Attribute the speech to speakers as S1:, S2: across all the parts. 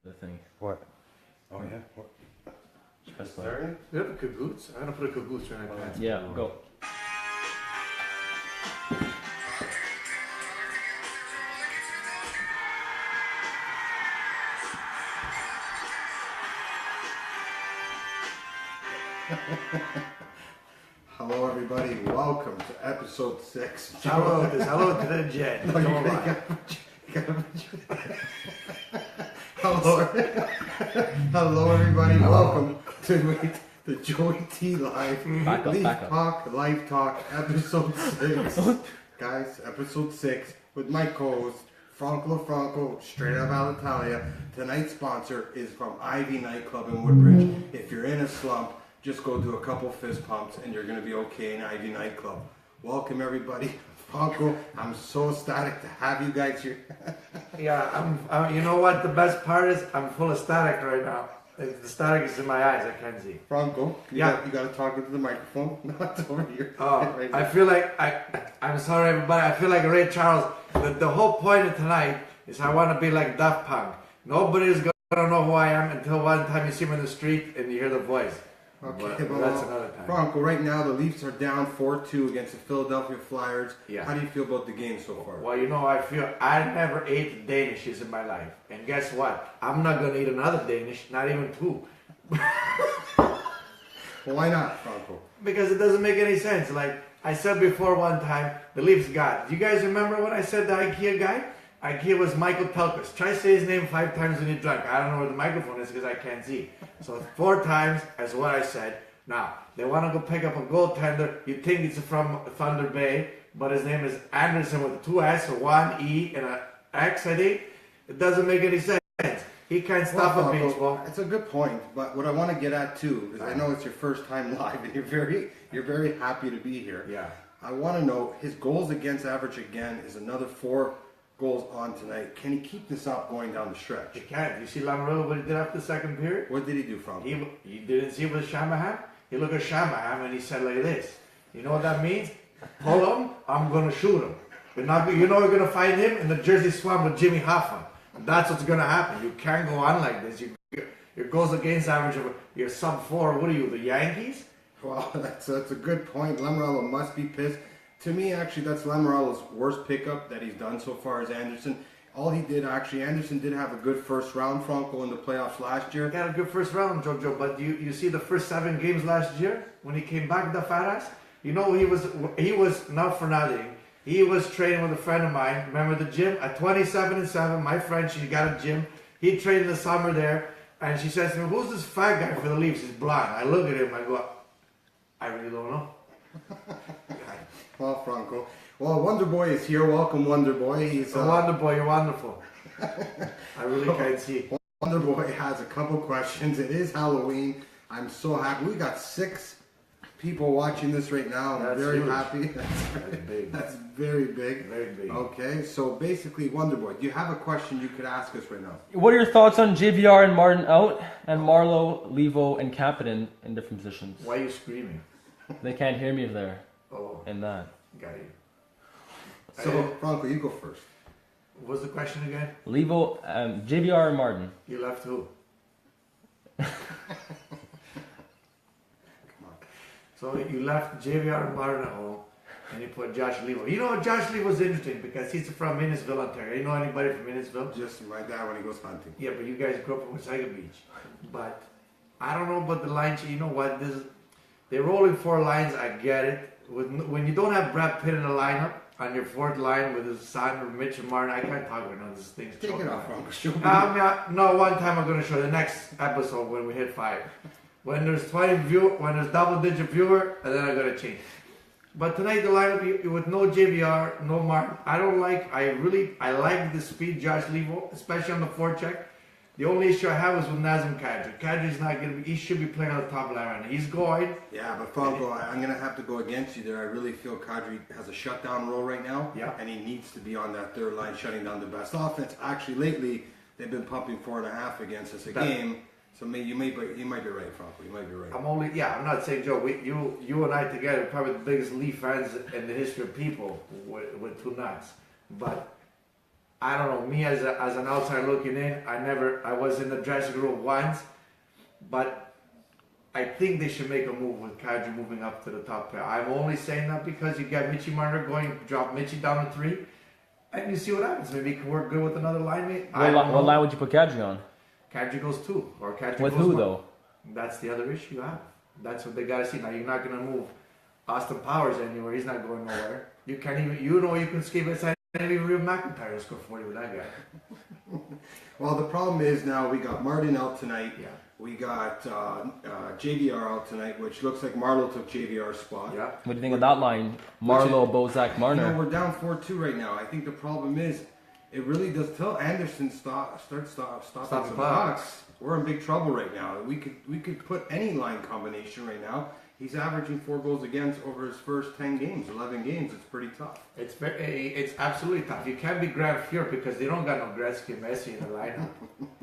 S1: the thing.
S2: What? Oh yeah. What?
S1: Press play.
S2: Starting?
S3: You have a cagoose? I'm gonna put a cagoose in my pants.
S1: Yeah, go.
S2: Hello everybody, welcome to episode 6.
S3: Hello to the jet.
S2: No, Hello, hello everybody, welcome to the JoeyTLive Leafs Talk, Live Talk, episode 6. Guys, episode 6 with my co-host, Franco, straight out of Alitalia. Tonight's sponsor is from Ivy Nightclub in Woodbridge. If you're in a slump, just go do a couple fist pumps and you're going to be okay in Ivy Nightclub. Welcome everybody. Franco, I'm so ecstatic to have you guys here.
S3: Yeah, I'm. You know what? The best part is I'm full of static right now. The static is in my eyes. I can't see.
S2: Franco, you got to talk into the microphone. Not over here.
S3: Oh,
S2: right
S3: I feel like I'm sorry, everybody. I feel like Ray Charles. The whole point of tonight is I want to be like Daft Punk. Nobody's gonna know who I am until one time you see me in the street and you hear the voice.
S2: Okay,
S3: but that's another time.
S2: Franco, right now the Leafs are down 4-2 against the Philadelphia Flyers.
S3: Yeah.
S2: How do you feel about the game so far?
S3: Well, you know, I never ate Danishes in my life. And guess what? I'm not going to eat another Danish, not even two.
S2: Well, why not, Franco?
S3: Because it doesn't make any sense. Like I said before one time, the Leafs got. Do you guys remember when I said the IKEA guy? IKEA was Michael Pelkis. Try to say his name 5 times when you're drunk. I don't know where the microphone is because I can't see. So 4 times is what I said. Now, they want to go pick up a goaltender. You think it's from Thunder Bay, but his name is Anderson with 2 S, 1 E, and an X, I think. It doesn't make any sense. He can't stop a baseball.
S2: It's a good point, but what I want to get at too is I know it's your first time live and you're very happy to be here.
S3: Yeah. I
S2: want to know his goals against average again is another 4 goals on tonight. Can he keep this up going down the stretch?
S3: He can't. You see Lamoriello, what he did after the second period?
S2: What did he do, Franco?
S3: He didn't see with Shanahan? He looked at Shanahan and he said like this. You know what that means? Pull him, I'm going to shoot him. You know we're going to find him in the Jersey Swamp with Jimmy Hoffa. That's what's going to happen. You can't go on like this. Your goals against average of your sub 4. What are you, the Yankees?
S2: Well, that's a good point. Lamoriello must be pissed. To me, actually, that's Lamoriello's worst pickup that he's done so far as Anderson. All he did, actually, Anderson did have a good first round, Franco, in the playoffs last year.
S3: He had a good first round, Jojo, but you see the first 7 games last year when he came back, the fat ass? You know, he was not for nothing. He was training with a friend of mine. Remember the gym? At 27 and 7, my friend, she got a gym. He trained in the summer there, and she says to me, who's this fat guy for the Leafs? He's blonde. I look at him, I go, I really don't know.
S2: Well, Franco. Well, Wonder Boy is here. Welcome, Wonder Boy. He's
S3: Wonder Boy, you're wonderful. I really can't see.
S2: Wonder Boy has a couple questions. It is Halloween. I'm so happy. We got 6 people watching this right now. I'm very happy.
S3: That's big.
S2: That's very big.
S3: Very big.
S2: Okay, so basically, Wonder Boy, do you have a question you could ask us right now?
S1: What are your thoughts on JVR and Martin out, and Marleau, Levo, and Kapanen in different positions?
S3: Why are you screaming?
S1: They can't hear me there.
S3: Oh.
S1: And that.
S3: Got you.
S2: So, Franco, you go first.
S3: What's the question again?
S1: Levo, JVR and Martin.
S3: You left who? Come on. So you left JVR and Martin at home, and you put Josh Levo. You know, Josh Levo's interesting because he's from Innisville, Ontario. You know anybody from Innisville?
S2: Just my dad when he goes hunting.
S3: Yeah, but you guys grew up in Wasaga Beach. But I don't know about the lines. You know what? They're rolling 4 lines. I get it. When you don't have Brad Pitt in the lineup on your 4th line with his son, Mitch and Martin, I can't talk right now. This thing's
S2: Take it off, Franco.
S3: No, one time I'm going to show you the next episode when we hit 5. When there's when there's double-digit viewer, and then I'm going to change. But tonight the lineup with no JVR, no Martin. I like the speed Josh Levo, especially on the forecheck. The only issue I have is with Nazem Kadri. Kadri's not going to be, he should be playing on the top line right now. He's going.
S2: Yeah, but Franco, I'm going to have to go against you there. I really feel Kadri has a shutdown role right now.
S3: Yeah.
S2: And he needs to be on that 3rd line, shutting down the best offense. Actually, lately, they've been pumping 4.5 against us a game. So you might be right, Franco. You might be right.
S3: I'm not saying, Joe, you and I together are probably the biggest Leaf fans in the history of people with 2 nuts. But I don't know, me as an outsider looking in, I was in the dressing room once, but I think they should make a move with Kadri moving up to the top pair. I'm only saying that because you got Mitchie Marner going, drop Mitchie down to 3, and you see what happens. Maybe he can work good with another line mate.
S1: What line would you put Kadri on?
S3: Kadri goes 2, or Kadri
S1: With
S3: goes
S1: who
S3: 1.
S1: though?
S3: That's the other issue you have. That's what they gotta see. Now you're not gonna move Austin Powers anywhere. He's not going nowhere. You can't even. You can skip inside. Even Real McIntyre score 40 with that guy.
S2: Well, the problem is now we got Martin out tonight.
S3: Yeah.
S2: We got JVR out tonight, which looks like Marlowe took JVR's spot.
S3: Yeah.
S1: What do you think of that line? Marlowe, Bozak, Marner.
S2: You know, we're down 4-2 right now. I think the problem is it really does tell Anderson stop some pucks. We're in big trouble right now. We could put any line combination right now. He's averaging 4 goals against over his first 10 games, 11 games. It's pretty tough.
S3: It's absolutely tough. You can't be Grant Fuhr because they don't got no Gretzky, Messi in the lineup.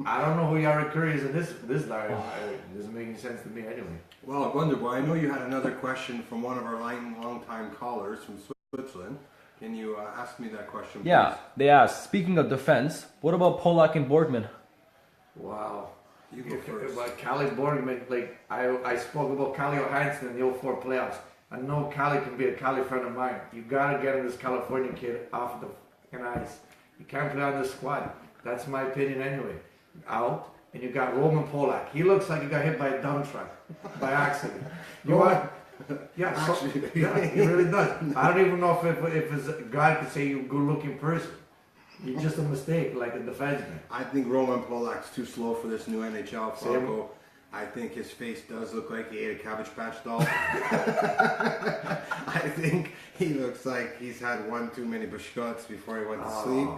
S3: I don't know who Yara Curry is in this line. It doesn't make any sense to me anyway.
S2: Well, Wonderboy, I know you had another question from one of our long-time callers from Switzerland. Can you ask me that question, please?
S1: Yeah, they asked, speaking of defense, what about Polak and Borgman?
S3: Wow.
S2: You go first.
S3: But Cali Borgman, like I spoke about Cali Johansson in the 04 playoffs. I know Cali can be a Cali friend of mine. You gotta get him, this California kid, off the fucking ice. You can't play on this squad. That's my opinion anyway. Out, and you got Roman Polak. He looks like he got hit by a dump truck by accident. You want? Yeah,
S2: Actually,
S3: yeah, he really does. I don't even know if God could say you're a good-looking person. You're just a mistake, like a defenseman.
S2: I think Roman Polak's too slow for this new NHL, Franco. I think his face does look like he ate a Cabbage Patch doll. I think he looks like he's had one too many biscuits before he went to sleep.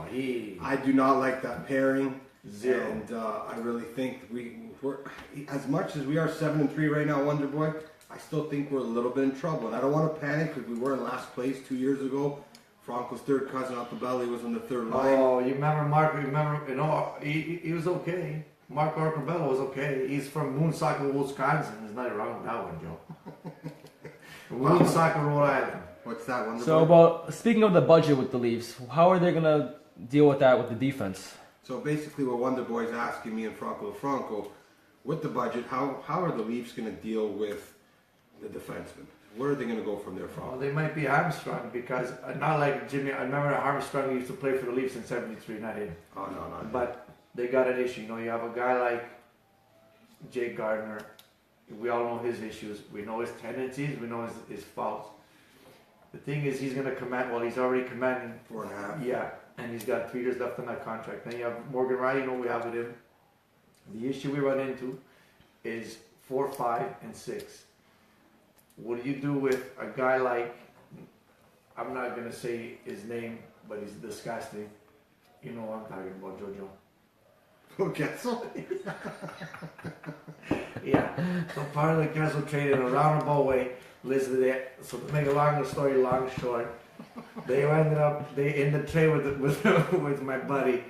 S2: I do not like that pairing.
S3: Zero.
S2: And I really think we're as much as we are 7-3 right now, Wonder Boy. I still think we're a little bit in trouble, and I don't want to panic because we were in last place 2 years ago. Franco's third cousin out the belly was on the third line.
S3: Oh, you remember Mark? You know, he was okay. Mark Arcabello was okay. He's from Woonsocket, Wisconsin. There's nothing wrong with that one, Joe. Woonsocket, Rhode Island.
S2: What's that one?
S1: So, speaking of the budget with the Leafs, how are they going to deal with that with the defense?
S2: So basically what Wonder Boy's asking me and Franco, with the budget, how are the Leafs going to deal with the defensemen? Where are they going to go from there, Franco?
S3: Well, they might be Armstrong because not like Jimmy. I remember Armstrong used to play for the Leafs in '73, not him.
S2: Oh, no.
S3: But they got an issue. You know, you have a guy like Jake Gardner. We all know his issues. We know his tendencies. We know his faults. The thing is, he's going to command. Well, he's already commanding
S2: 4.5.
S3: Yeah, and he's got 3 years left on that contract. Then you have Morgan Riley. You know we have with him. The issue we run into is 4, 5, and 6. What do you do with a guy like? I'm not going to say his name, but he's disgusting. You know what I'm talking about, JoJo.
S2: Okay, so
S3: Yeah. So part of the Kessel traded in a roundabout way. Listen to that. So to make a long story long short, they ended up in the trade with my buddy.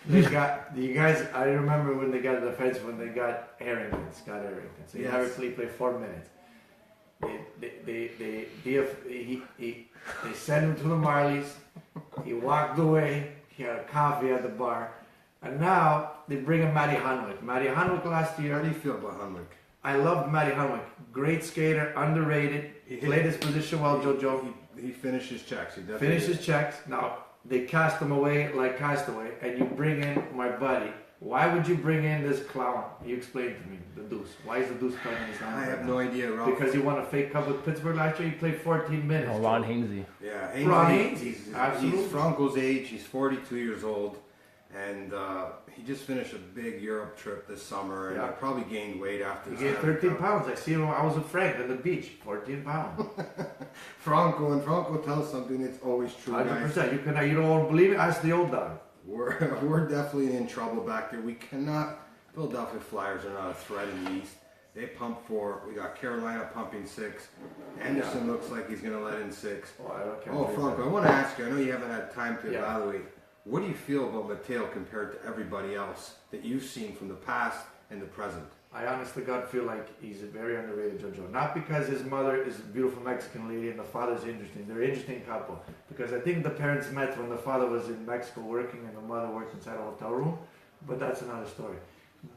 S3: They got you guys. I remember when they got the defense when they got Scott Harrington. So he never played 4 minutes. They sent him to the Marlies. He walked away. He had a coffee at the bar. And now they bring in Matty Hunwick. Matty Hunwick last year.
S2: how do you feel about Hunwick?
S3: I loved Matty Hunwick. Great skater, underrated. He played his position well, JoJo.
S2: He finished his checks. He definitely
S3: Finished
S2: did.
S3: his checks. Now, they cast him away like Castaway, and you bring in my buddy. Why would you bring in this clown? You explain to me, the Deuce. Why is the Deuce playing in his line?
S2: I have no idea, Ralph.
S3: Because he won a fake cup with Pittsburgh last year. He played 14 minutes.
S1: Oh, Ron Hainsey.
S2: Yeah,
S3: Ron
S2: Hainsey,
S3: Hainsey,
S2: he's Franco's age. He's 42 years old, and he just finished a big Europe trip this summer, and he probably gained weight after.
S3: He gained 13 pounds. I see him. I was with Frank at the beach. 14 pounds.
S2: Franco tells something, it's always true,
S3: 100%.
S2: guys.
S3: You don't believe it? Ask the old dog.
S2: We're definitely in trouble back there. We cannot. Philadelphia Flyers are not a threat in the East. They pump 4. We got Carolina pumping 6. Anderson looks like he's going to let in 6. Franco, I want to ask you. I know you haven't had time to evaluate. What do you feel about Mateo compared to everybody else that you've seen from the past in the present.
S3: I honestly God feel like he's a very underrated JoJo. Not because his mother is a beautiful Mexican lady and the father's interesting. They're an interesting couple. Because I think the parents met when the father was in Mexico working and the mother worked inside a hotel room. But that's another story.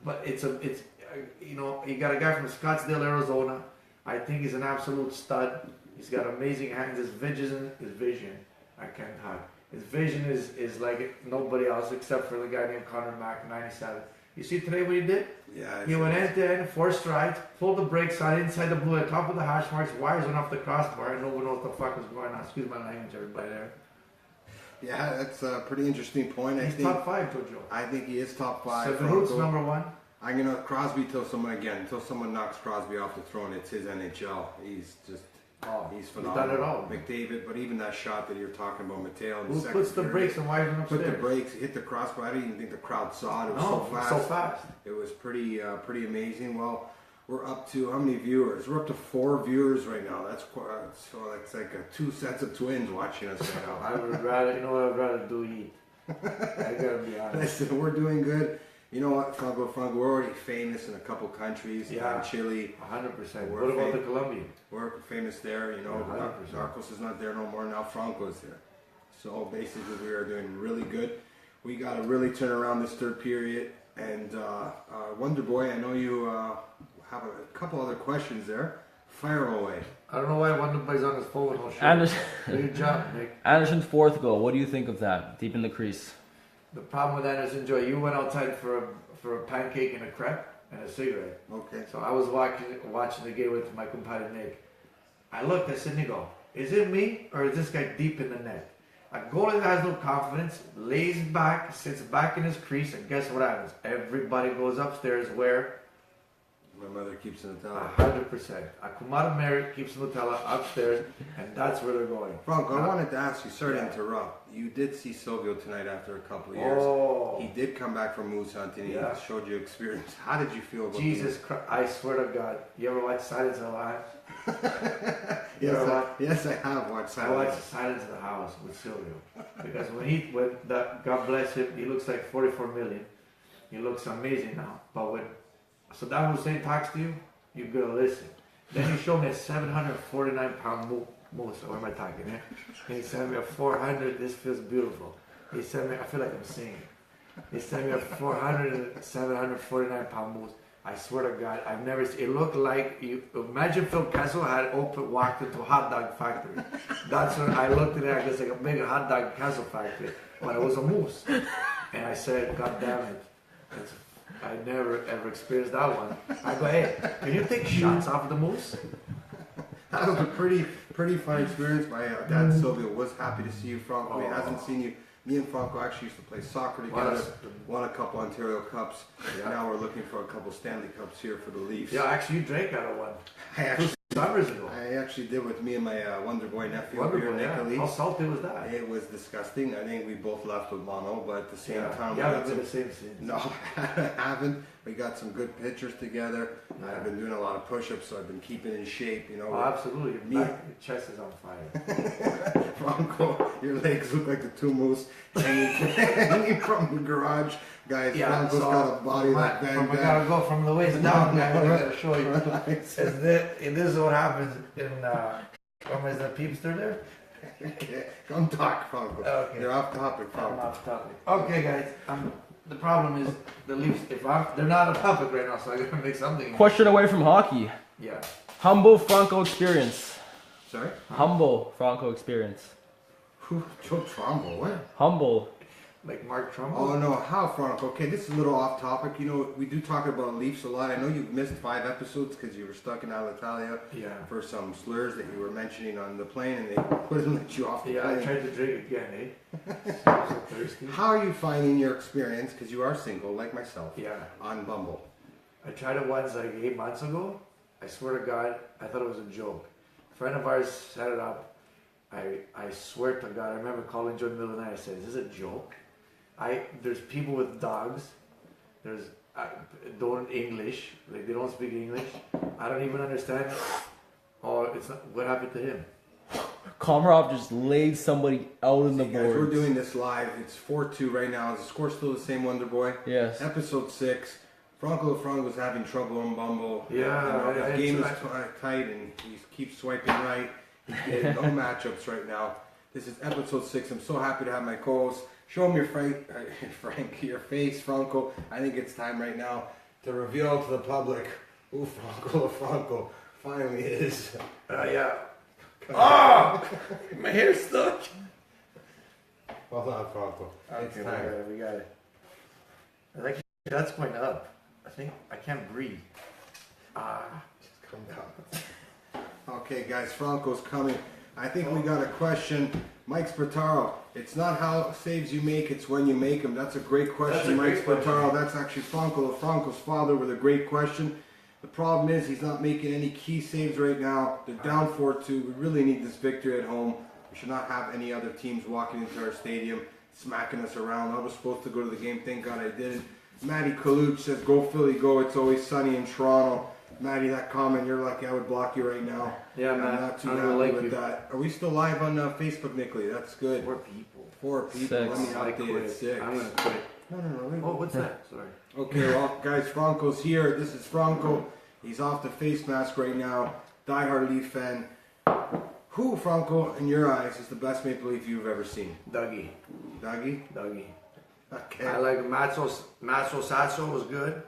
S3: But it's you know, you got a guy from Scottsdale, Arizona. I think he's an absolute stud. He's got amazing hands. His vision, I can't hide. His vision is like nobody else except for the guy named Connor Mack, 97. You see today what he did?
S2: Yeah.
S3: He went end to end, 4 strides, pulled the brakes on inside the blue, at top of the hash marks, wires went off the crossbar, and no one knows what the fuck was going on. Excuse my language, everybody there.
S2: Yeah, that's a pretty interesting point.
S3: He's top 5, JoJo.
S2: I think he is top 5.
S3: So the Roots number 1.
S2: I'm gonna Crosby until someone knocks Crosby off the throne. It's his NHL. He's just. He's phenomenal.
S3: He's done it all.
S2: McDavid, but even that shot that you're talking about, Mateo.
S3: Who puts the brakes and wires upstairs?
S2: Put the brakes, hit the crossbar. I didn't even think the crowd saw it. It was so fast. It was pretty amazing. Well, we're up to how many viewers? We're up to 4 viewers right now. That's quite, so that's like 2 sets of twins watching us right now.
S3: I would rather, you know what I'd rather do? Eat. I gotta be honest.
S2: Listen, we're doing good. You know what, Franco, we're already famous in a couple countries.
S3: Yeah,
S2: Chile.
S3: 100%. What about the Colombian?
S2: We're famous there, you know.
S3: 100%.
S2: Narcos is not there no more. Now Franco's there. So basically, we are doing really good. We got to really turn around this third period. And Wonder Boy, I know you have a couple other questions there. Fire away.
S3: I don't know why Wonder Boy's on his phone with no shirt.
S1: Anderson.
S3: Good job, Nick.
S1: Anderson's 4th goal. What do you think of that? Deep in the crease.
S3: The problem with Anderson, Joy, you went outside for a pancake and a crepe and a cigarette.
S2: Okay.
S3: So I was watching the game with my compadre Nick. I looked, I said, Nico, is it me or is this guy deep in the net? A goalie that has no confidence, lays back, sits back in his crease, and guess what happens? Everybody goes upstairs where?
S2: My mother keeps the Nutella.
S3: 100%. Akumara Mary keeps Nutella upstairs, and that's where they're going.
S2: Franco, I wanted to ask you, sorry to interrupt. You did see Silvio tonight after a couple of years.
S3: Oh.
S2: He did come back from moose hunting. He showed you experience. How did you feel about
S3: Jesus Christ, I swear to God. You ever watch Silence of the Lambs?
S2: Yes, I have watched Silence.
S3: I watched Silence of the House with Silvio. Because when God bless him, he looks like 44 million. He looks amazing now. But when Saddam Hussein talks to you, you gotta listen. Then he showed me a 749-pound moose. What am I talking here? He sent me a 400. This feels beautiful. He sent me. I feel like I'm singing. He sent me a 749-pound moose. I swear to God, I've never seen. It looked like you. Imagine Phil Kessel had walked into a hot dog factory. That's when I looked at it. It's like a big hot dog Kessel factory, but it was a moose. And I said, God damn it. I never ever experienced that one. I go, hey, can you take shots off of the moose?
S2: That was a pretty fun experience. My dad Silvio was happy to see you, Franco. He hasn't seen you. Me and Franco actually used to play soccer together. Won a couple Ontario Cups. Yeah. Now we're looking for a couple Stanley Cups here for the Leafs.
S3: Yeah, actually, you drank out of one. Summers ago.
S2: I actually did with me and my Wonder Boy nephew
S3: Wonder
S2: here,
S3: Boy, How salty was that?
S2: It was disgusting. I think we both left with mono, but at the same time,
S3: we haven't been the same since.
S2: No, I haven't. We got some good pictures together.
S3: Yeah.
S2: I've been doing a lot of push-ups, so I've been keeping in shape. You know.
S3: Oh, absolutely. Your chest is on fire.
S2: Franco, your legs look like the 2 moose hanging from the garage. Guys, Franco's got a body like Van Damme.
S3: I gotta go from the waist down, guys. I gotta show you. This is what happens in, is the Peepster there?
S2: Come talk, Franco.
S3: Okay.
S2: You're off topic, Franco.
S3: I'm off topic. Okay, guys. The problem is the Leafs, they're not a topic right now, so I gotta make something.
S1: Question away from hockey.
S3: Yeah.
S1: Humble Franco experience.
S2: Sorry?
S1: Humble Franco experience.
S2: Who? Joe Trumbo, what?
S1: Humble.
S3: Like Mark Trumbo?
S2: Oh no, how Franco? Okay, this is a little off topic. You know, we do talk about Leafs a lot. I know you've missed 5 episodes because you were stuck in Alitalia for some slurs that you were mentioning on the plane, and they wouldn't let you off the plane.
S3: I tried to drink again, eh? I'm so thirsty.
S2: How are you finding your experience, because you are single, like myself, on Bumble?
S3: I tried it once like 8 months ago. I swear to God, I thought it was a joke. A friend of ours set it up. I swear to God, I remember calling Joe in the middle of the night. I said, is this a joke? There's people with dogs. There's don't English. Like they don't speak English. I don't even understand. Oh, it's not. What happened to him?
S1: Komarov just laid somebody out in the boards.
S2: We're doing this live. It's 4-2 right now. Is the score still the same, Wonder Boy?
S1: Yes.
S2: Episode 6. Franco LaFranco's having trouble on Bumble.
S3: Yeah,
S2: his game is tight, and he keeps swiping right. He's getting no matchups right now. This is episode 6. I'm so happy to have my co-host. Show him your your face, Franco. I think it's time right now to reveal to the public who Franco LaFranco finally is.
S3: Yeah. Oh! My hair's stuck.
S2: Hold on, Franco. It's time.
S3: We got it. I think that's going up. I think I can't breathe.
S2: Just come down. Okay, guys, Franco's coming. I think we got a question. Mike Spataro, it's not how saves you make, it's when you make them. That's a great question, Mike Spataro. That's actually Franco LaFranco's father with a great question. The problem is he's not making any key saves right now. They're down 4-2. We really need this victory at home. We should not have any other teams walking into our stadium, smacking us around. I was supposed to go to the game. Thank God I didn't. Matty Kaluch says, go Philly, go. It's always sunny in Toronto. Matty, that comment, you're lucky I would block you right now.
S3: Yeah,
S2: I'm
S3: man.
S2: not too happy with that. Are we still live on Facebook, Nickley? That's good.
S3: 4 people.
S2: 4 people.
S1: 6.
S2: Let me update it. 6.
S3: I'm going to quit.
S2: No.
S3: Oh, what's that? Sorry.
S2: Okay, well, guys, Franco's here. This is Franco. He's off the face mask right now. Die-hard Leaf fan. Who, Franco, in your eyes, is the best Maple Leaf you've ever seen?
S3: Dougie.
S2: Dougie?
S3: Dougie.
S2: Okay.
S3: I like Matzo Sasso was good.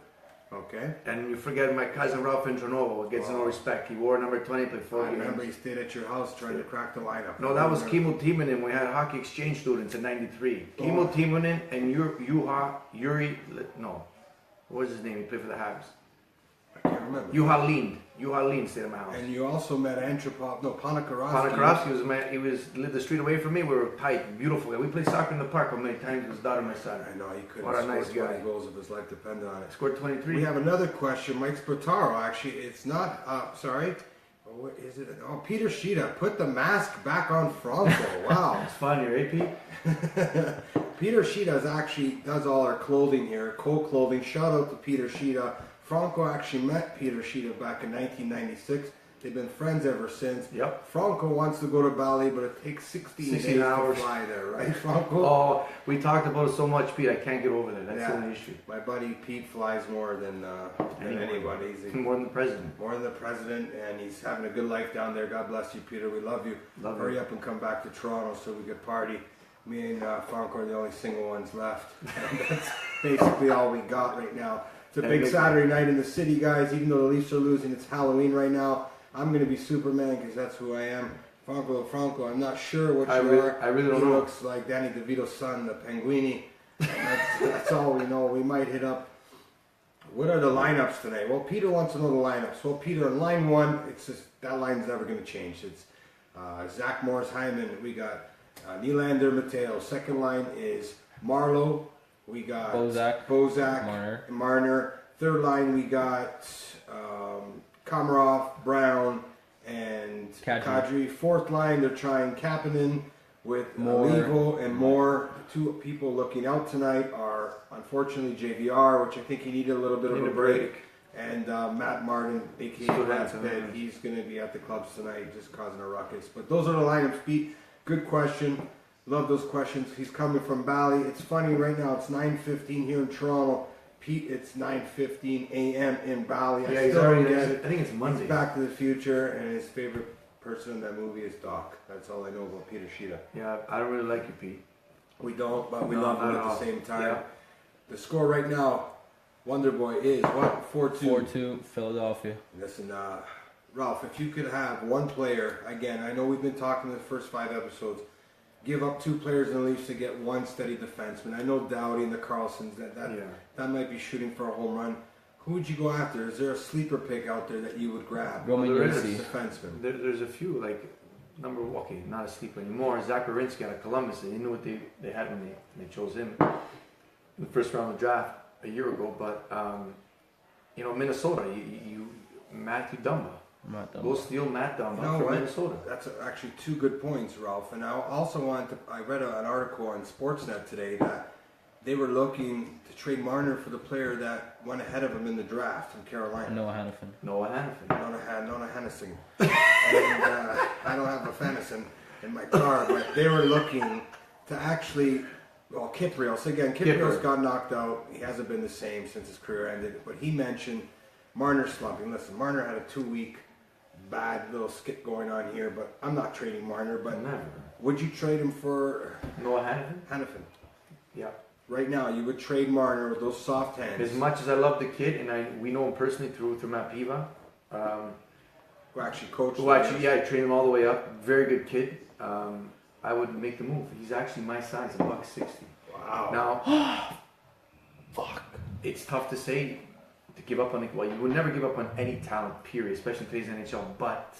S2: Okay.
S3: And you forget my cousin Ralph Intronovo gets no respect. He wore number 20, played 4
S2: I
S3: games.
S2: remember he stayed at your house trying to crack the lineup.
S3: No, that was Kimmo Timonen. We had hockey exchange students in '93. Kimmo Timonen and Yuri. No, what was his name? He played for the Habs.
S2: I can't remember.
S3: Juha Lind stayed at my house.
S2: And you also met Panakarovsky.
S3: Panakarovsky lived the street away from me. We were tight, beautiful guy. We played soccer in the park. How many times his daughter and my son?
S2: I know, he couldn't
S3: What a
S2: score
S3: nice
S2: 20
S3: guy.
S2: goals if his life depended on it.
S3: Scored 23.
S2: We have another question. Mike Spataro, actually, it's not, sorry. What is it? Oh, Peter Sheeta, put the mask back on Franco. Wow.
S3: It's funny, right, Pete?
S2: Peter Sheeta does all our clothing here, co-clothing. Shout out to Peter Sheeta. Franco actually met Peter Sheeta back in 1996. They've been friends ever since.
S3: Yep.
S2: Franco wants to go to Bali, but it takes 16 days
S3: hours
S2: to fly there, right, Franco?
S3: Oh, we talked about it so much, Pete. I can't get over there. That's the only issue.
S2: My buddy Pete flies more than anybody.
S3: More than the president.
S2: More than the president, and he's having a good life down there. God bless you, Peter. We love you. Hurry up and come back to Toronto so we could party. Me and Franco are the only single ones left. And that's basically all we got right now. It's a big Saturday night in the city, guys. Even though the Leafs are losing, it's Halloween right now. I'm going to be Superman because that's who I am. Franco, I'm not sure what you are.
S3: I really don't
S2: know.
S3: know.
S2: He looks like Danny DeVito's son, the Penguini. That's all we know. We might hit up. What are the lineups tonight? Well, Peter wants to know the lineups. Well, Peter, in line 1, it's just that line's never going to change. It's Zach Morris, Hyman. We got Nylander, Mateo. Second line is Marlowe. We got Bozak, Marner. Third line, we got Komarov, Brown, and Kadri. Fourth line, they're trying Kapanen with Levo and Moore. The 2 people looking out tonight are, unfortunately, JVR, which I think he needed a little bit of a break. And Matt Martin, a.k.a. Matt's Bed. He's going to be at the clubs tonight just causing a ruckus. But those are the lineups, Pete. Good question. Love those questions. He's coming from Bali. It's funny right now. It's 9:15 here in Toronto. Pete, it's 9:15 a.m. in Bali.
S3: Yeah, I think it's Monday.
S2: He's Back to the Future, and his favorite person in that movie is Doc. That's all I know about Peter Sheeta.
S3: Yeah, I don't really like you, Pete.
S2: We don't, but we love him at the same time.
S3: Yeah.
S2: The score right now, Wonder Boy is what? 4-2.
S1: 4-2 Philadelphia.
S2: Listen, Ralph, if you could have one player, again, I know we've been talking the first 5 episodes. Give up 2 players in the Leafs to get 1 steady defenseman. I know Dowdy and the Carlsons, that might be shooting for a home run. Who would you go after? Is there a sleeper pick out there that you would grab? Defenseman.
S3: There's a few, like, not a sleeper anymore. Zach Werenski out of Columbus. They knew what they had when they chose him in the first round of the draft a year ago. But, Minnesota, Matthew Dumba. Go steal Matt Dumba from Minnesota.
S2: That's actually 2 good points, Ralph. And I also I read an article on Sportsnet today that they were looking to trade Marner for the player that went ahead of him in the draft from Carolina.
S1: Noah Hannafin.
S2: Nona Hennessy. And I don't have a Fennison in my car, but they were looking to actually Well, Kyprios, again, Kyprios got knocked out. He hasn't been the same since his career ended. But he mentioned Marner slumping. Listen, Marner had a 2-week bad little skit going on here, but I'm not trading Marner. But
S3: Never.
S2: would you trade him for
S3: Noah Hannafin?
S2: Hannafin?
S3: Yeah.
S2: Right now, you would trade Marner with those soft hands.
S3: As much as I love the kid, and we know him personally through Matt Piva,
S2: Who actually coached
S3: who actually, I trained him all the way up. Very good kid. I would make the move. He's actually my size, $160.
S2: Wow.
S3: Now, fuck. It's tough to say to give up on it. Well, you would never give up on any talent, period, especially in today's NHL. But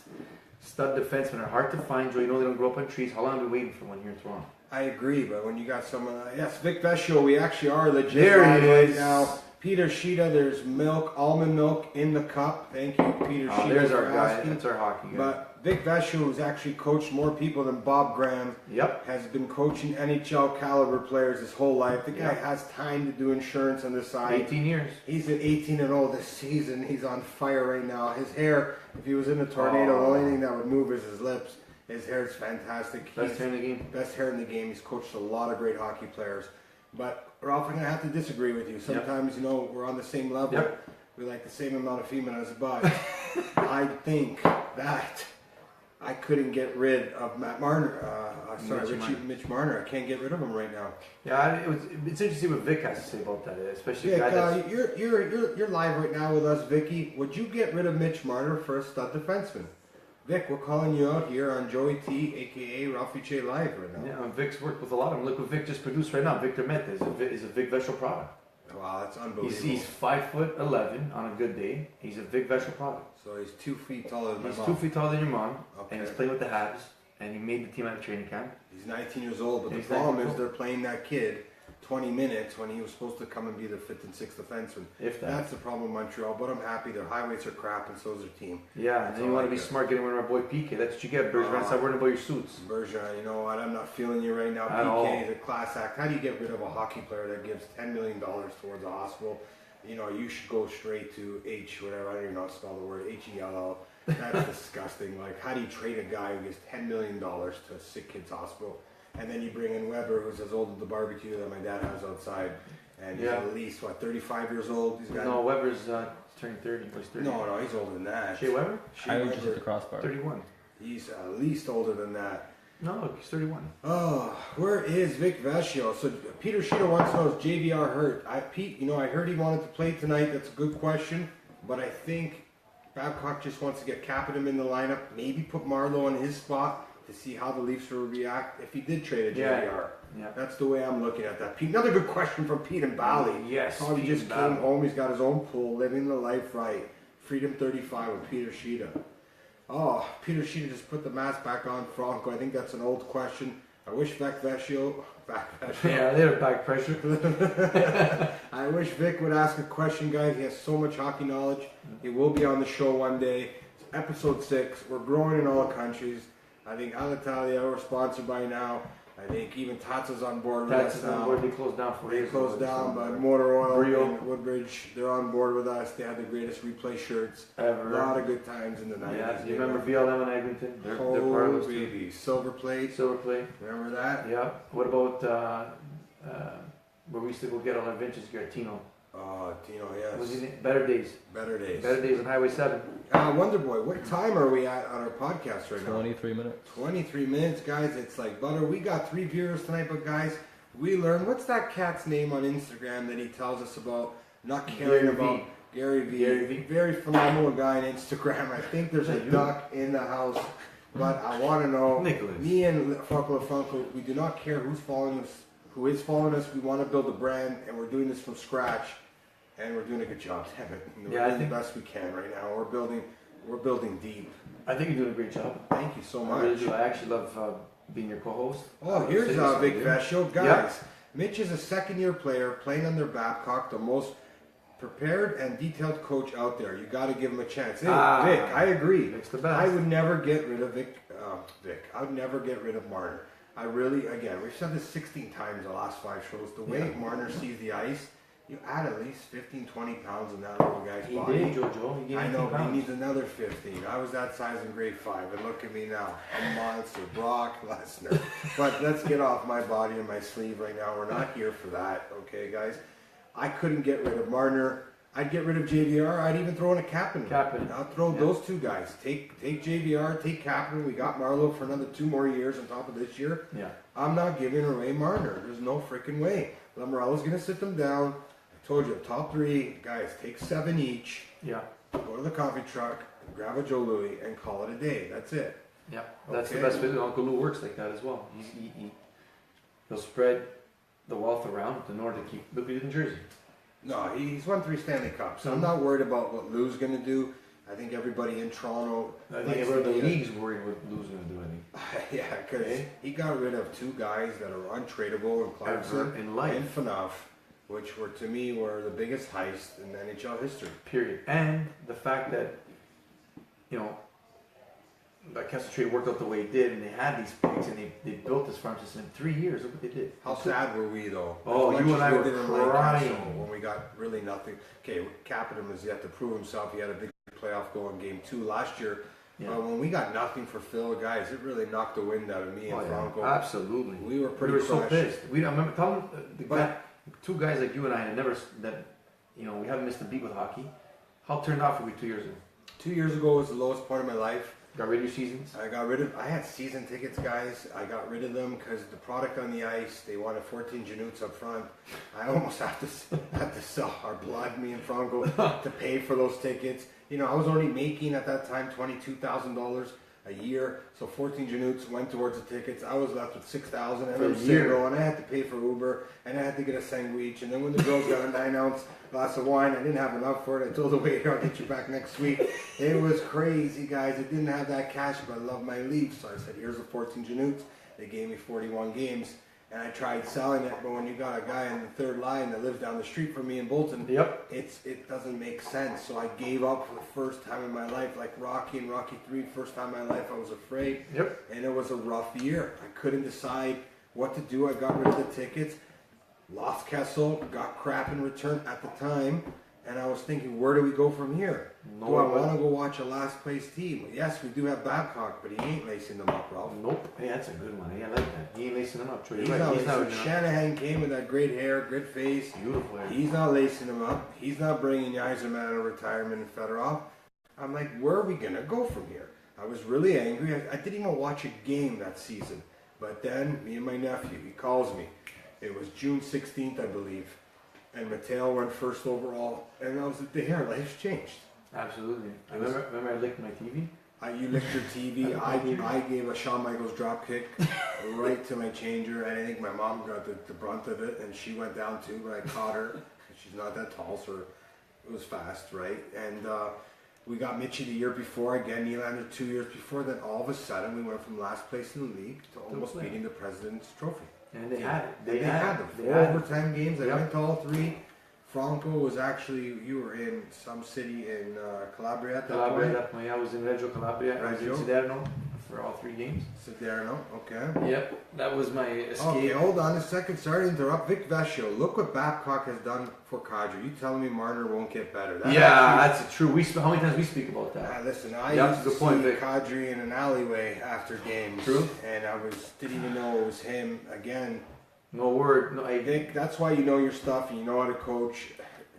S3: stud defensemen are hard to find. Joe, you know they don't grow up on trees. How long have we waiting for one here in Toronto?
S2: I agree, but when you got someone, yes, Vic Vescio, we actually are legit
S3: There he
S2: right
S3: is.
S2: now. Peter Sheeta, there's milk, almond milk in the cup. Thank you, Peter Sheeta.
S3: There's our
S2: for
S3: guy.
S2: asking.
S3: That's our hockey guy.
S2: But Vic Vescio, who's actually coached more people than Bob Graham,
S3: Yep.
S2: has been coaching NHL caliber players his whole life. The guy
S3: Yep.
S2: has time to do insurance on the side.
S3: 18 years.
S2: He's at 18-0 this season. He's on fire right now. His hair, if he was in a tornado, the only thing that would move is his lips. His hair is fantastic.
S3: Best hair in the game.
S2: Best hair in the game. He's coached a lot of great hockey players. But Ralph, I'm gonna have to disagree with you. Sometimes, you know, we're on the same level.
S3: Yep.
S2: We like the same amount of females, but I think that I couldn't get rid of Matt Marner. Mitch Marner. I can't get rid of him right now.
S3: Yeah, it's interesting what Vic has to say about that, especially
S2: Vic,
S3: a guy that's...
S2: you're live right now with us, Vicky. Would you get rid of Mitch Marner for a stud defenseman? Vic, we're calling you out here on Joey T, aka JoeyTLive right now.
S3: Yeah, Vic's worked with a lot of them. Look what Vic just produced right now. Victor Mete is a Vic Vesho product.
S2: Wow, that's unbelievable.
S3: He's 5'11" on a good day. He's a Vic Vesho product.
S2: So he's 2 feet taller than my
S3: He's
S2: mom.
S3: 2 feet taller than your mom,
S2: Okay.
S3: and he's playing with the Habs, and he made the team out of training camp.
S2: He's 19 years old, but
S3: He's
S2: the problem
S3: 19
S2: is they're playing that kid 20 minutes when he was supposed to come and be the 5th and 6th defenseman.
S3: If that.
S2: That's the problem with Montreal, but I'm happy. Their highways are crap, and so is their team.
S3: Yeah, and
S2: That's
S3: then you
S2: all
S3: want
S2: I
S3: to be
S2: get.
S3: smart getting rid of our boy PK. That's what you get, Bergeron. Stop worrying about your suits.
S2: Bergeron, you know what? I'm not feeling you right now.
S3: At all.
S2: PK is a class act. How do you get rid of a hockey player that gives $10 million towards a hospital? You know, you should go straight to whatever. I don't even know how to spell the word, HELL. That's disgusting. Like, how do you trade a guy who gives $10 million to a sick kid's hospital? And then you bring in Weber, who's as old as the barbecue that my dad has outside. And he's at least, 35 years old? He's got
S3: No, Weber's turning 30. He's 30.
S2: No, he's older than that.
S3: Shea Weber?
S1: I would just hit the crossbar.
S3: 31.
S2: He's at least older than that.
S3: No, he's 31.
S2: Oh, where is Vic Vescio? So Peter Sheeta wants to know, is JVR hurt? Pete, you know, I heard he wanted to play tonight. That's a good question. But I think Babcock just wants to get Kapanen in the lineup. Maybe put Marlowe in his spot to see how the Leafs will react if he did trade a JVR.
S3: Yeah.
S2: That's the way I'm looking at that. Pete, another good question from Pete and Bally.
S3: Yes,
S2: Probably
S3: Pete
S2: just
S3: and
S2: came
S3: Bally.
S2: home. He's got his own pool, living the life right. Freedom 35 with Peter Sheeta. Oh, Peter Sheeta just put the mask back on Franco. I think that's an old question. I wish Vic Vescio.
S3: Yeah, they have back pressure.
S2: I wish Vic would ask a question, guys. He has so much hockey knowledge. He will be on the show one day. It's episode 6. We're growing in all countries. I think Alitalia, we're sponsored by now. I think even Tatsa's on board with us now.
S3: Where they closed down 4
S2: They
S3: days
S2: closed
S3: ago,
S2: down,
S3: so,
S2: but Motor Oil
S3: Brio.
S2: and Woodbridge, they're on board with us. They had the greatest replay shirts.
S3: Ever.
S2: A lot of good times in the 90s.
S3: Yeah, you remember BLM and Eglinton? They're part of
S2: Oh,
S3: those two.
S2: baby. Silver plate.
S3: Silver play.
S2: Remember that?
S3: Yeah. What about where we used to go get all our vintage gear? Tino.
S2: Oh, Tino,
S3: Was
S2: yes.
S3: his name? Better Days.
S2: Better days.
S3: Better Days on Highway 7.
S2: Wonder Boy, what time are we at on our podcast right now?
S1: 23 minutes.
S2: 23 minutes, guys. It's like butter. We got 3 viewers tonight, but guys, we learned, what's that cat's name on Instagram that he tells us about not caring
S3: Gary V.
S2: about? Gary V.
S3: Gary V.
S2: Very phenomenal guy on Instagram. I think there's a duck in the house, but I want to know.
S3: Nicholas.
S2: Me and Franco LaFranco, we do not care who's following us, who is following us. We want to build a brand, and we're doing this from scratch, and we're doing a good job. Damn it. We're
S3: Yeah, I
S2: doing
S3: think-
S2: the best we can right now. We're building deep.
S3: I think you're doing a great job.
S2: Thank you so
S3: I
S2: much.
S3: really do. I actually love being your co-host.
S2: Oh, here's
S3: Say
S2: a
S3: something,
S2: big
S3: dude.
S2: Vescio. Guys,
S3: Yeah.
S2: Mitch is a second-year player playing under Babcock, the most prepared and detailed coach out there. You got to give him a chance. Hey, Vic, I agree.
S3: Vic's the best.
S2: I would never get rid of Vic. I would never get rid of Marner. I really, again, we've said this 16 times the last 5 shows. The way Marner sees the ice, You add at least 15, 20 pounds in that little guy's body.
S3: He did, Jojo. He gained
S2: I know,
S3: 18
S2: but he
S3: pounds.
S2: needs another 15. I was that size in grade 5, and look at me now. A monster. Brock Lesnar. But let's get off my body and my sleeve right now. We're not here for that, okay, guys? I couldn't get rid of Marner. I'd get rid of JVR. I'd even throw in a Kapanen. I'll throw those two guys. Take JVR, take Kapanen. We got Marleau for another 2 more years on top of this year.
S3: Yeah.
S2: I'm not giving away Marner. There's no freaking way. Lamorello's going to sit them down. I told you, top 3 guys, take 7 each.
S3: Yeah.
S2: Go to the coffee truck, grab a Joe Louis, and call it a day. That's it.
S3: Yeah. That's
S2: Okay.
S3: the best way. Uncle Lou works like that as well. He'll spread the wealth around in order to keep the beat in Jersey.
S2: No, he's won 3 Stanley Cups. So I'm not worried about what Lou's going to do. I think everybody in Toronto.
S3: I think everybody in the league's worried what Lou's going to do. I think.
S2: Yeah, because he got rid of 2 guys that are untradeable in Clarkson
S3: in life.
S2: and Phaneuf, which were to me were the biggest heist in NHL history.
S3: Period. And the fact that that Kessel trade worked out the way it did, and they had these picks, and they built this farm system in 3 years. Look what they did.
S2: How sad were we though?
S3: Oh,
S2: As much
S3: you and
S2: as
S3: I
S2: we
S3: were
S2: didn't like
S3: crying.
S2: Kessel when we got really nothing. Okay, Kapanen was yet to prove himself. He had a big playoff goal in Game 2 last year.
S3: Yeah.
S2: But when we got nothing for Phil, guys, it really knocked the wind out of me and Franco.
S3: Absolutely.
S2: We were pretty
S3: so
S2: crushed.
S3: pissed. I remember telling two guys like you and I had never we haven't missed a beat with hockey. How turned off were we 2 years ago?
S2: 2 years ago was the lowest point of my life.
S3: Got rid of your seasons?
S2: I had season tickets, guys. I got rid of them because the product on the ice, they wanted 14 Janutes up front. I almost had to sell our blood, me and Franco, to pay for those tickets. I was only making at that time $22,000 a year, so 14 Janutes went towards the tickets. I was left with 6,000, and I'm single, and I had to pay for Uber, and I had to get a sandwich. And then when the girls got a 9-ounce glass of wine, I didn't have enough for it. I told the waiter, I'll get you back next week. It was crazy, guys. I didn't have that cash, but I love my Leafs, so I said, here's the 14 Janutes. They gave me 41 games. And I tried selling it, but when you got a guy in the 3rd line that lives down the street from me in Bolton, it doesn't make sense. So I gave up for the first time in my life, like Rocky and Rocky 3, first time in my life I was afraid. And it was a rough year. I couldn't decide what to do. I got rid of the tickets, lost Kessel, got crap in return at the time, and I was thinking, where do we go from here? Do I want to go watch a last place team? Yes, we do have Babcock, but he ain't lacing them up, Ralph.
S3: Nope. Hey, that's a good one. I like that. He ain't lacing them up.
S2: He's not lacing. Shanahan came with that great hair, great face.
S3: Beautiful hair.
S2: He's not lacing them up. He's not bringing Yzerman out of retirement and Fedorov. I'm like, where are we going to go from here? I was really angry. I didn't even watch a game that season. But then, me and my nephew, he calls me. It was June 16th, I believe. And Mateo went first overall. And I was like, the hair, life's changed.
S3: Absolutely. Remember I licked my TV?
S2: You licked your TV. I gave a Shawn Michaels drop kick right to my changer, and I think my mom got the brunt of it, and she went down too, but I caught her. She's not that tall, so it was fast, right? And we got Mitchie the year before, again, Nylander 2 years before. Then all of a sudden, we went from last place in the league to almost beating the President's Trophy.
S3: And they had it.
S2: They had the 4 overtime games. I went to all 3. Franco was actually, you were in some city in Calabria at that point?
S3: I was in Reggio Calabria. I was in Siderno for all 3 games.
S2: Siderno, okay.
S3: Yep, that was my escape.
S2: Okay, hold on a second. Sorry to interrupt. Vic Vescio, look what Babcock has done for Kadri. You telling me Marner won't get better?
S3: That's true. How many times we speak about that?
S2: Listen, I used to see Kadri in an alleyway after games.
S3: True.
S2: And didn't even know it was him again.
S3: No word. No,
S2: Vic, that's why you know your stuff and you know how to coach.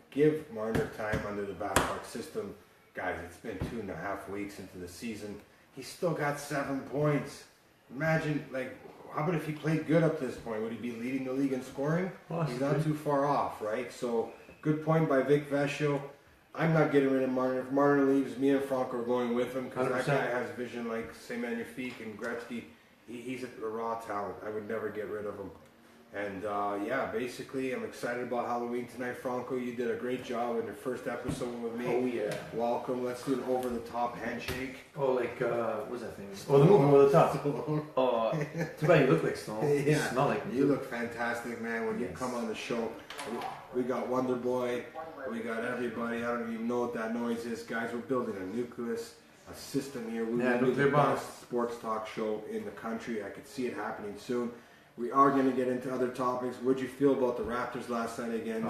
S2: Give Marner time under the Babcock system. Guys, it's been 2.5 weeks into the season. He's still got 7 points. Imagine, how about if he played good up to this point? Would he be leading the league in scoring? He's not too far off, right? So, good point by Vic Vescio. I'm not getting rid of Marner. If Marner leaves, me and Franco are going with him because that guy has vision like Semyon-Magnifique and Gretzky. He's a raw talent. I would never get rid of him. And basically, I'm excited about Halloween tonight. Franco, you did a great job in your first episode with me.
S3: Oh, yeah.
S2: Welcome. Let's do an over-the-top handshake.
S3: Oh, what's that thing? Oh, the movie over the top. Oh, too bad you look like Stone.
S2: Yeah.
S3: You smell like me.
S2: You look fantastic, man, when you come on the show. We got Wonder Boy. We got everybody. I don't even know what that noise is. Guys, we're building a nucleus, a system here. We will be the best sports talk show in the country. I could see it happening soon. We are going to get into other topics. What'd you feel about the Raptors last night against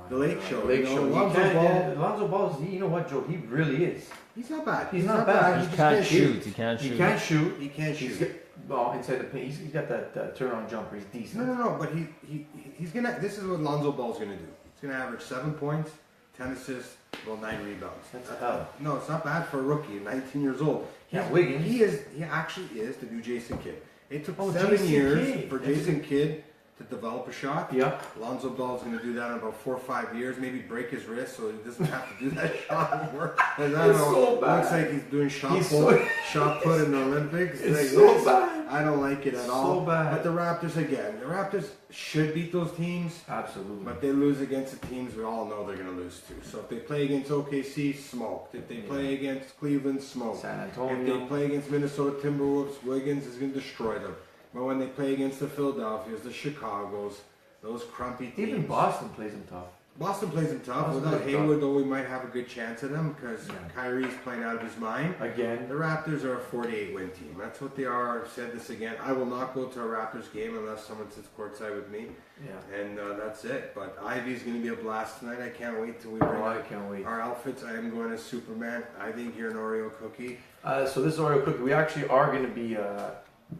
S2: the Lake Show?
S3: Lonzo Ball, you know what, Joe? He really is.
S2: He's not bad.
S3: He's not bad.
S1: He can't shoot. He can't
S3: He
S1: shoot.
S3: can't shoot.
S2: He can't shoot.
S3: Well, inside the paint, he's got that turn-on jumper. He's decent.
S2: No. But he's gonna. This is what Lonzo Ball's gonna do. He's gonna average 7 points, 10 assists, 9 rebounds.
S3: That's hell.
S2: No, it's not bad for a rookie, 19 years old.
S3: Yeah, Wiggins.
S2: He actually is the new Jason Kidd. It took 7
S3: Jason
S2: years
S3: Kidd.
S2: for Jason Kidd to develop a shot.
S3: Yeah.
S2: Lonzo Ball's going to do that in about 4 or 5 years. Maybe break his wrist so he doesn't have to do that shot anymore. And I don't know.
S3: So bad.
S2: Looks like he's doing shot put in the Olympics.
S3: It's
S2: like,
S3: so bad.
S2: I don't like it at all.
S3: So bad.
S2: But the Raptors again. The Raptors should beat those teams.
S3: Absolutely.
S2: But they lose against the teams we all know they're going to lose to. So if they play against OKC, smoked. If they play against Cleveland, smoked.
S3: San Antonio.
S2: If they play against Minnesota Timberwolves, Wiggins is going to destroy them. But when they play against the Philadelphias, the Chicagos, those crumpy teams.
S3: Even Boston plays them tough.
S2: Boston plays them tough.
S3: Boston
S2: Without
S3: plays
S2: Hayward, though, we might have a good chance at them because
S3: Yeah.
S2: Kyrie's playing out of his mind.
S3: Again.
S2: The Raptors are a 48-win team. That's what they are. I've said this again. I will not go to a Raptors game unless someone sits courtside with me.
S3: Yeah.
S2: And that's it. But Ivy's going to be a blast tonight. I can't wait till we bring
S3: I can't wait.
S2: our outfits. I am going as Superman. I think you're an Oreo cookie.
S3: So this is Oreo Cookie. We actually are going to be,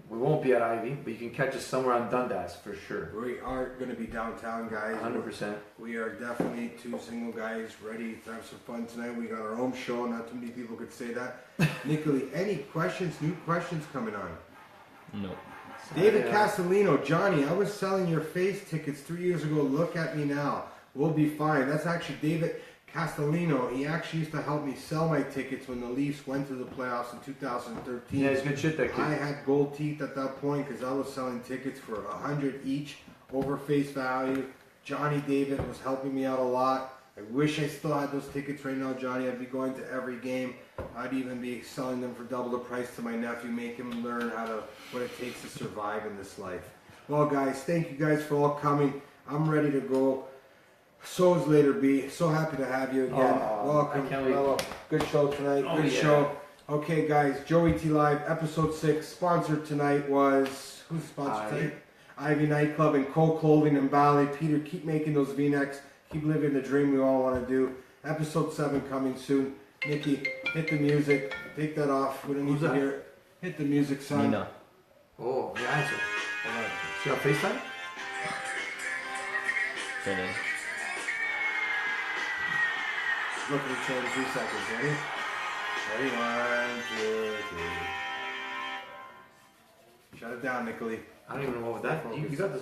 S3: we won't be at Ivy, but you can catch us somewhere on Dundas for sure.
S2: We are going to be downtown, guys.
S3: 100%.
S2: We are definitely 2 single guys ready to have some fun tonight. We got our own show. Not too many people could say that. Nicolai, any questions, new questions coming on?
S1: No.
S2: David Castellino, Johnny, I was selling your face tickets 3 years ago. Look at me now. We'll be fine. That's actually David Castellino. He actually used to help me sell my tickets when the Leafs went to the playoffs in 2013.
S3: Yeah, it's good shit, that kid.
S2: I had gold teeth at that point because I was selling tickets for $100 each over face value. Johnny David was helping me out a lot. I wish I still had those tickets right now, Johnny. I'd be going to every game. I'd even be selling them for double the price to my nephew, make him learn what it takes to survive in this life. Well, guys, thank you guys for all coming. I'm ready to go. So is Later B. So happy to have you again. Welcome.
S3: I can't wait.
S2: Well, good show tonight. Good show. Okay, guys. JoeyTLive episode 6. Sponsored tonight was who's sponsored tonight? Ivy Nightclub and Cole Clothing and Bally. Peter, keep making those V-necks. Keep living the dream we all want to do. Episode 7 coming soon. Nikki, hit the music. Take that off. We don't need to hear it. Hit the music, son.
S1: Nina.
S3: Oh, yeah, answer.
S2: All right.
S3: See on FaceTime?
S1: Turn in.
S2: Look at each other 3 seconds. Ready? Ready? 1, 2, 3. Shut it down, Nicolai.
S3: I don't even know what that. You got this.